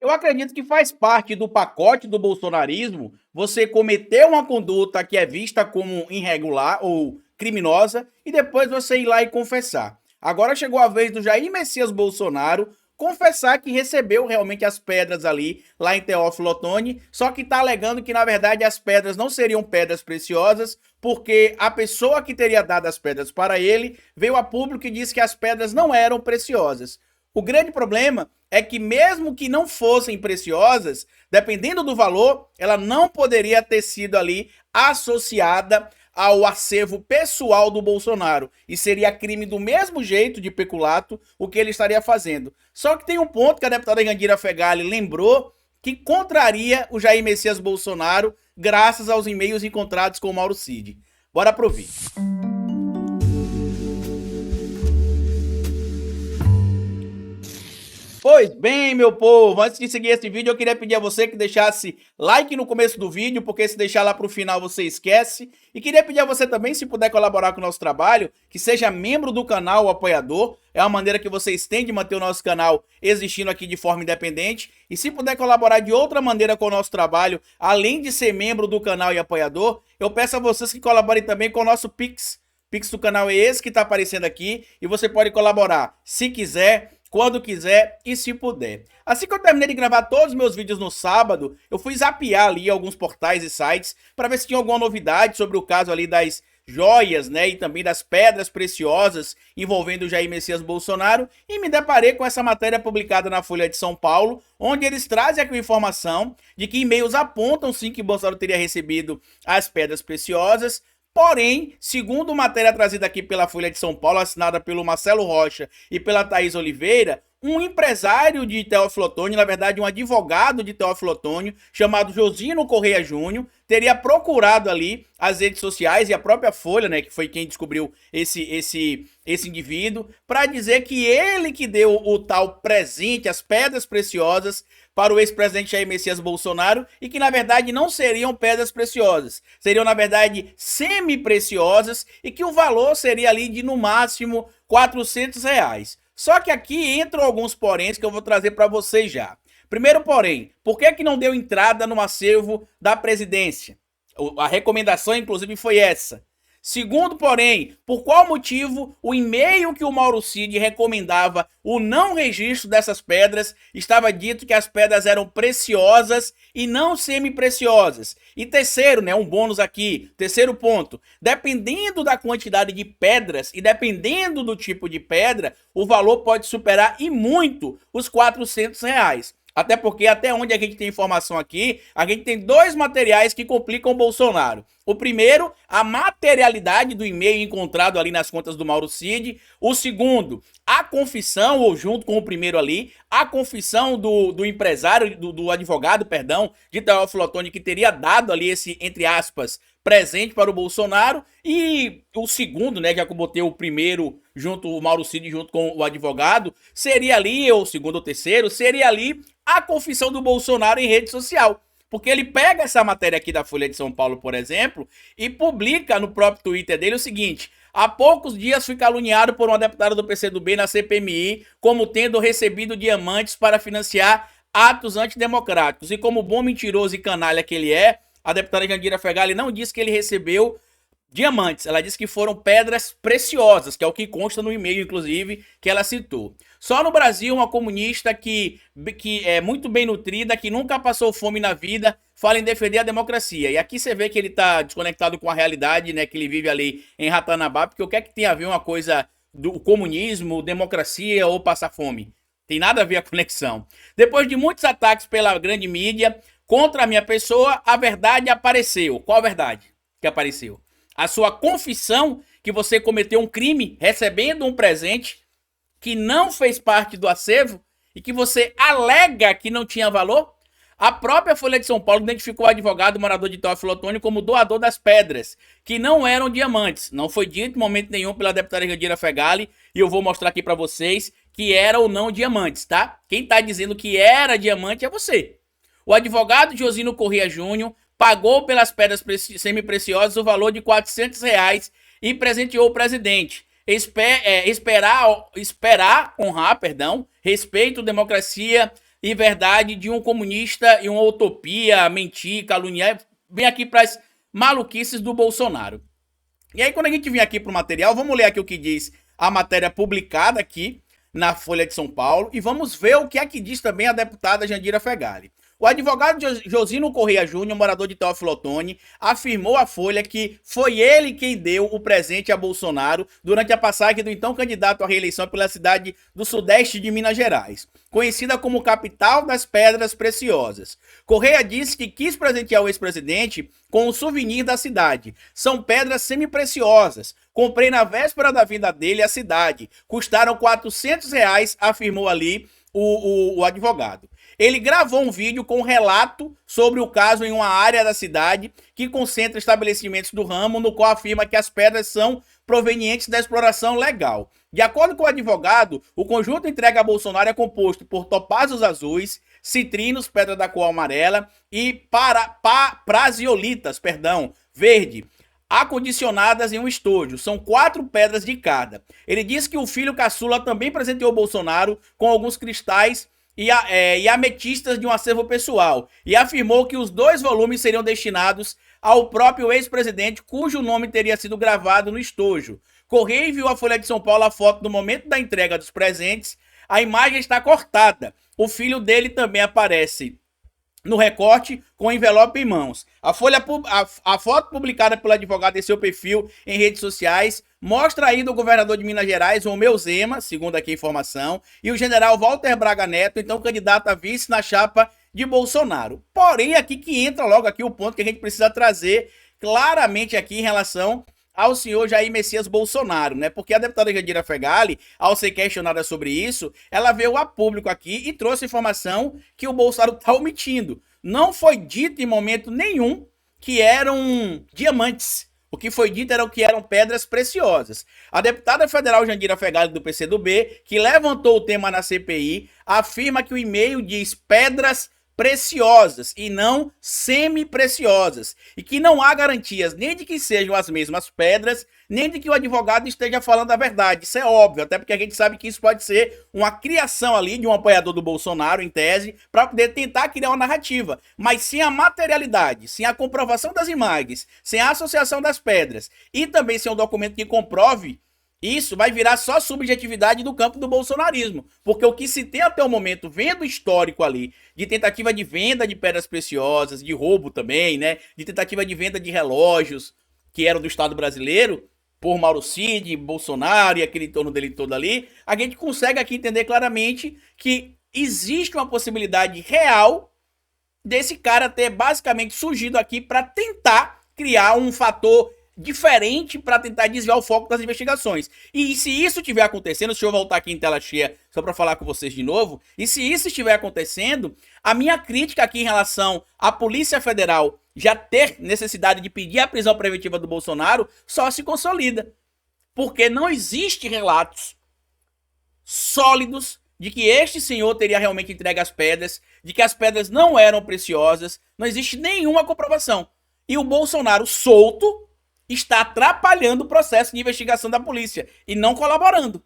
Eu acredito que faz parte do pacote do bolsonarismo você cometer uma conduta que é vista como irregular ou criminosa e depois você ir lá e confessar. Agora chegou a vez do Jair Messias Bolsonaro confessar que recebeu realmente as pedras ali, lá em Teófilo Otoni, só que está alegando que na verdade as pedras não seriam pedras preciosas, porque a pessoa que teria dado as pedras para ele veio a público e disse que as pedras não eram preciosas. O grande problema é que mesmo que não fossem preciosas, dependendo do valor, ela não poderia ter sido ali associada ao acervo pessoal do Bolsonaro. E seria crime do mesmo jeito de peculato o que ele estaria fazendo. Só que tem um ponto que a deputada Yandira Fegali lembrou que contraria o Jair Messias Bolsonaro graças aos e-mails encontrados com o Mauro Cid. Bora pro vídeo. Pois bem, meu povo, antes de seguir esse vídeo, eu queria pedir a você que deixasse like no começo do vídeo, porque se deixar lá pro final você esquece. E queria pedir a você também, se puder colaborar com o nosso trabalho, que seja membro do canal, apoiador. É uma maneira que vocês têm de manter o nosso canal existindo aqui de forma independente. E se puder colaborar de outra maneira com o nosso trabalho, além de ser membro do canal e apoiador, eu peço a vocês que colaborem também com o nosso Pix. Pix do canal é esse que está aparecendo aqui e você pode colaborar se quiser, quando quiser e se puder. Assim que eu terminei de gravar todos os meus vídeos no sábado, eu fui zapear ali alguns portais e sites para ver se tinha alguma novidade sobre o caso ali das joias, né, e também das pedras preciosas envolvendo o Jair Messias Bolsonaro, e me deparei com essa matéria publicada na Folha de São Paulo, onde eles trazem aqui a informação de que e-mails apontam sim que Bolsonaro teria recebido as pedras preciosas. Porém, segundo matéria trazida aqui pela Folha de São Paulo, assinada pelo Marcelo Rocha e pela Thaís Oliveira, um empresário de Teófilo Otoni, na verdade um advogado de Teófilo Otoni, chamado Josino Correia Júnior, teria procurado ali as redes sociais e a própria Folha, né, que foi quem descobriu esse indivíduo, para dizer que ele que deu o tal presente, as pedras preciosas, para o ex-presidente Jair Messias Bolsonaro, e que na verdade não seriam pedras preciosas, seriam na verdade semi-preciosas, e que o valor seria ali de no máximo R$ 400. Só que aqui entram alguns poréns que eu vou trazer para vocês já. Primeiro porém, por que não deu entrada no acervo da presidência? A recomendação inclusive foi essa. Segundo, porém, por qual motivo o e-mail que o Mauro Cid recomendava o não registro dessas pedras estava dito que as pedras eram preciosas e não semi-preciosas? E terceiro, né, um bônus aqui, terceiro ponto, dependendo da quantidade de pedras e dependendo do tipo de pedra, o valor pode superar e muito os R$ 400. Até porque, até onde a gente tem informação aqui, a gente tem dois materiais que complicam o Bolsonaro. O primeiro, a materialidade do e-mail encontrado ali nas contas do Mauro Cid. O segundo, a confissão, ou junto com o primeiro ali, a confissão do empresário, do advogado, perdão, de Teófilo Otoni, que teria dado ali esse, entre aspas, presente para o Bolsonaro. E o segundo, né, já que eu botei o primeiro junto, o Mauro Cid junto com o advogado, seria ali, ou segundo ou terceiro, seria ali a confissão do Bolsonaro em rede social. Porque ele pega essa matéria aqui da Folha de São Paulo, por exemplo, e publica no próprio Twitter dele o seguinte: há poucos dias fui caluniado por uma deputada do PCdoB na CPMI como tendo recebido diamantes para financiar atos antidemocráticos. E como bom mentiroso e canalha que ele é, a deputada Yandira Fegali não disse que ele recebeu diamantes, ela disse que foram pedras preciosas, que é o que consta no e-mail, inclusive, que ela citou. Só no Brasil, uma comunista que é muito bem nutrida, que nunca passou fome na vida, fala em defender a democracia. E aqui você vê que ele tá desconectado com a realidade, né, que ele vive ali em Ratanabá, porque o que é que tem a ver uma coisa do comunismo, democracia ou passar fome? Tem nada a ver a conexão. Depois de muitos ataques pela grande mídia contra a minha pessoa, a verdade apareceu. Qual a verdade que apareceu? A sua confissão que você cometeu um crime recebendo um presente que não fez parte do acervo e que você alega que não tinha valor. A própria Folha de São Paulo identificou o advogado morador de Teófilo Otoni como doador das pedras, que não eram diamantes. Não foi dito em momento nenhum pela deputada Yandira Fegali, e eu vou mostrar aqui para vocês que era ou não diamantes, tá? Quem tá dizendo que era diamante é você. O advogado Josino Correia Júnior pagou pelas pedras semi-preciosas o valor de R$ 400 e presenteou o presidente. Honrar, respeito, democracia e verdade de um comunista e uma utopia, mentir, caluniar, vem aqui para as maluquices do Bolsonaro. E aí, quando a gente vem aqui para o material, vamos ler aqui o que diz a matéria publicada aqui na Folha de São Paulo e vamos ver o que é que diz também a deputada Jandira Fegali. O advogado Josino Correia Júnior, morador de Teófilo Otoni, afirmou à Folha que foi ele quem deu o presente a Bolsonaro durante a passagem do então candidato à reeleição pela cidade do sudeste de Minas Gerais, conhecida como capital das pedras preciosas. Correia disse que quis presentear o ex-presidente com um souvenir da cidade. São pedras semi-preciosas. Comprei na véspera da vinda dele à cidade. Custaram R$ 400, afirmou ali o advogado. Ele gravou um vídeo com um relato sobre o caso em uma área da cidade que concentra estabelecimentos do ramo, no qual afirma que as pedras são provenientes da exploração legal. De acordo com o advogado, o conjunto entregue a Bolsonaro é composto por topázos azuis, citrinos, pedra da cor amarela e praziolitas, verde, acondicionadas em um estojo. São 4 pedras de cada. Ele disse que o filho caçula também presenteou Bolsonaro com alguns cristais e ametistas de um acervo pessoal, e afirmou que os 2 volumes seriam destinados ao próprio ex-presidente, cujo nome teria sido gravado no estojo. Correia enviou à Folha de São Paulo a foto do momento da entrega dos presentes. A imagem está cortada. O filho dele também aparece no recorte com o envelope em mãos. A foto publicada pelo advogado em seu perfil em redes sociais mostra ainda o governador de Minas Gerais, Romeu Zema, segundo aqui a informação, e o general Walter Braga Neto, então candidato a vice na chapa de Bolsonaro. Porém, aqui que entra logo aqui o ponto que a gente precisa trazer claramente aqui em relação ao senhor Jair Messias Bolsonaro, né? Porque a deputada Jandira Fegali, ao ser questionada sobre isso, ela veio a público aqui e trouxe informação que o Bolsonaro está omitindo. Não foi dito em momento nenhum que eram diamantes. O que foi dito era que eram pedras preciosas. A deputada federal Jandira Fegali, do PCdoB, que levantou o tema na CPI, afirma que o e-mail diz pedras preciosas e não semi-preciosas, e que não há garantias nem de que sejam as mesmas pedras, nem de que o advogado esteja falando a verdade. Isso é óbvio, até porque a gente sabe que isso pode ser uma criação ali de um apoiador do Bolsonaro, em tese, para poder tentar criar uma narrativa. Mas sem a materialidade, sem a comprovação das imagens, sem a associação das pedras e também sem um documento que comprove isso, vai virar só subjetividade do campo do bolsonarismo. Porque o que se tem até o momento, vendo o histórico ali, de tentativa de venda de pedras preciosas, de roubo também, né? De tentativa de venda de relógios que eram do Estado brasileiro, por Mauro Cid, Bolsonaro e aquele entorno dele todo ali, a gente consegue aqui entender claramente que existe uma possibilidade real desse cara ter basicamente surgido aqui para tentar criar um fator diferente para tentar desviar o foco das investigações. E se isso estiver acontecendo, deixa eu voltar aqui em tela cheia só para falar com vocês de novo, e se isso estiver acontecendo, a minha crítica aqui em relação à Polícia Federal já ter necessidade de pedir a prisão preventiva do Bolsonaro só se consolida. Porque não existe relatos sólidos de que este senhor teria realmente entregue as pedras, de que as pedras não eram preciosas, não existe nenhuma comprovação. E o Bolsonaro solto está atrapalhando o processo de investigação da polícia e não colaborando.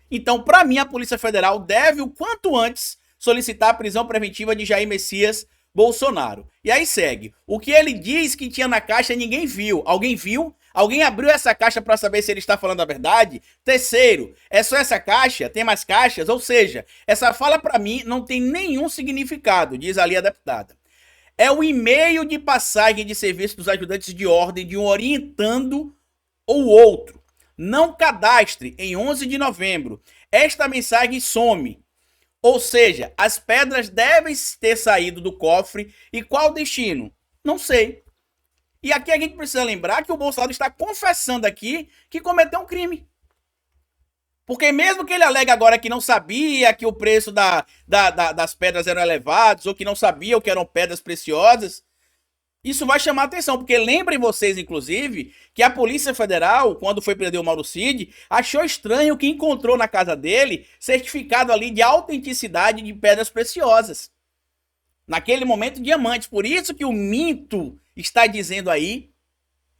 Então, para mim, a Polícia Federal deve, o quanto antes, solicitar a prisão preventiva de Jair Messias Bolsonaro. E aí segue. O que ele diz que tinha na caixa, ninguém viu. Alguém viu? Alguém abriu essa caixa para saber se ele está falando a verdade? Terceiro, é só essa caixa? Tem mais caixas? Ou seja, essa fala para mim não tem nenhum significado, diz ali a deputada. É o e-mail de passagem de serviço dos ajudantes de ordem de um orientando ou outro. Não cadastre em 11 de novembro. Esta mensagem some. Ou seja, as pedras devem ter saído do cofre. E qual o destino? Não sei. E aqui a gente precisa lembrar que o Bolsonaro está confessando aqui que cometeu um crime. Porque mesmo que ele alega agora que não sabia que o preço das pedras eram elevados, ou que não sabia o que eram pedras preciosas, isso vai chamar atenção. Porque lembrem vocês, inclusive, que a Polícia Federal, quando foi prender o Mauro Cid, achou estranho que encontrou na casa dele certificado ali de autenticidade de pedras preciosas. Naquele momento, diamantes. Por isso que o Minto está dizendo aí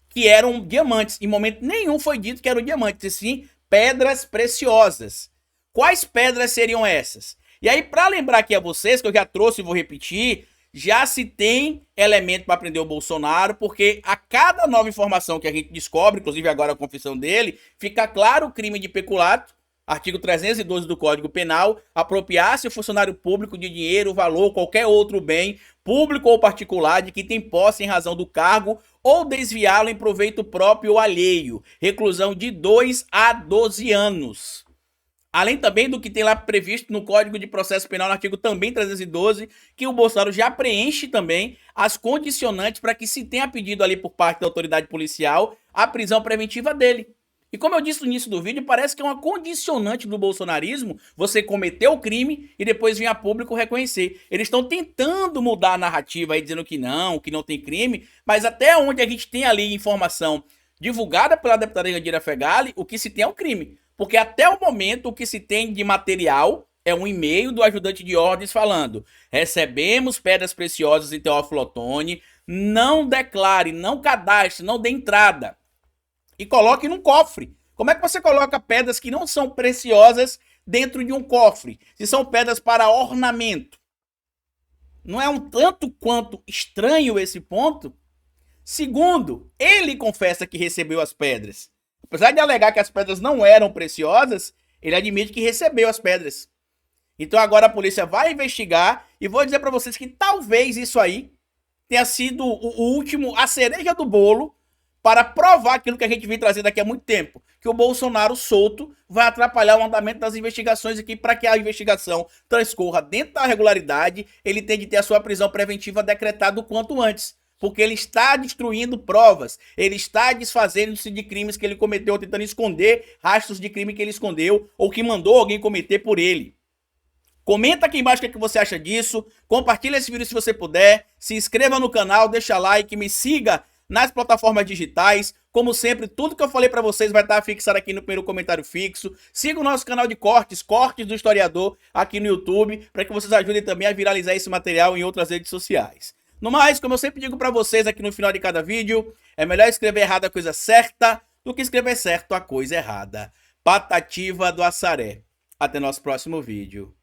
que eram diamantes. Em momento nenhum foi dito que eram diamantes, e sim pedras preciosas. Quais pedras seriam essas? E aí, para lembrar aqui a vocês, que eu já trouxe e vou repetir, já se tem elemento para prender o Bolsonaro, porque a cada nova informação que a gente descobre, inclusive agora a confissão dele, fica claro o crime de peculato, artigo 312 do Código Penal, apropriar-se o funcionário público de dinheiro, valor, qualquer outro bem, público ou particular, de que tem posse em razão do cargo ou desviá-lo em proveito próprio ou alheio, reclusão de 2 a 12 anos. Além também do que tem lá previsto no Código de Processo Penal, no artigo também 312, que o Bolsonaro já preenche também as condicionantes para que se tenha pedido ali por parte da autoridade policial a prisão preventiva dele. E como eu disse no início do vídeo, parece que é uma condicionante do bolsonarismo você cometer o crime e depois vir a público reconhecer. Eles estão tentando mudar a narrativa aí, dizendo que não tem crime, mas até onde a gente tem ali informação divulgada pela deputada Jandira Fegali, o que se tem é o crime. Porque até o momento o que se tem de material é um e-mail do ajudante de ordens falando: recebemos pedras preciosas em Teófilo Otoni, não declare, não cadastre, não dê entrada. E coloque num cofre. Como é que você coloca pedras que não são preciosas dentro de um cofre? Se são pedras para ornamento. Não é um tanto quanto estranho esse ponto? Segundo, ele confessa que recebeu as pedras. Apesar de alegar que as pedras não eram preciosas, ele admite que recebeu as pedras. Então agora a polícia vai investigar e vou dizer para vocês que talvez isso aí tenha sido o último, a cereja do bolo para provar aquilo que a gente vem trazendo aqui há muito tempo, que o Bolsonaro solto vai atrapalhar o andamento das investigações e que para que a investigação transcorra dentro da regularidade, ele tem de ter a sua prisão preventiva decretada o quanto antes. Porque ele está destruindo provas, ele está desfazendo-se de crimes que ele cometeu, tentando esconder rastros de crime que ele escondeu ou que mandou alguém cometer por ele. Comenta aqui embaixo o que você acha disso, compartilha esse vídeo se você puder, se inscreva no canal, deixa like, me siga nas plataformas digitais. Como sempre, tudo que eu falei para vocês vai estar fixado aqui no primeiro comentário fixo. Siga o nosso canal de cortes do Historiador aqui no YouTube, para que vocês ajudem também a viralizar esse material em outras redes sociais. No mais, como eu sempre digo para vocês aqui no final de cada vídeo, é melhor escrever errado a coisa certa do que escrever certo a coisa errada. Patativa do Assaré. Até nosso próximo vídeo.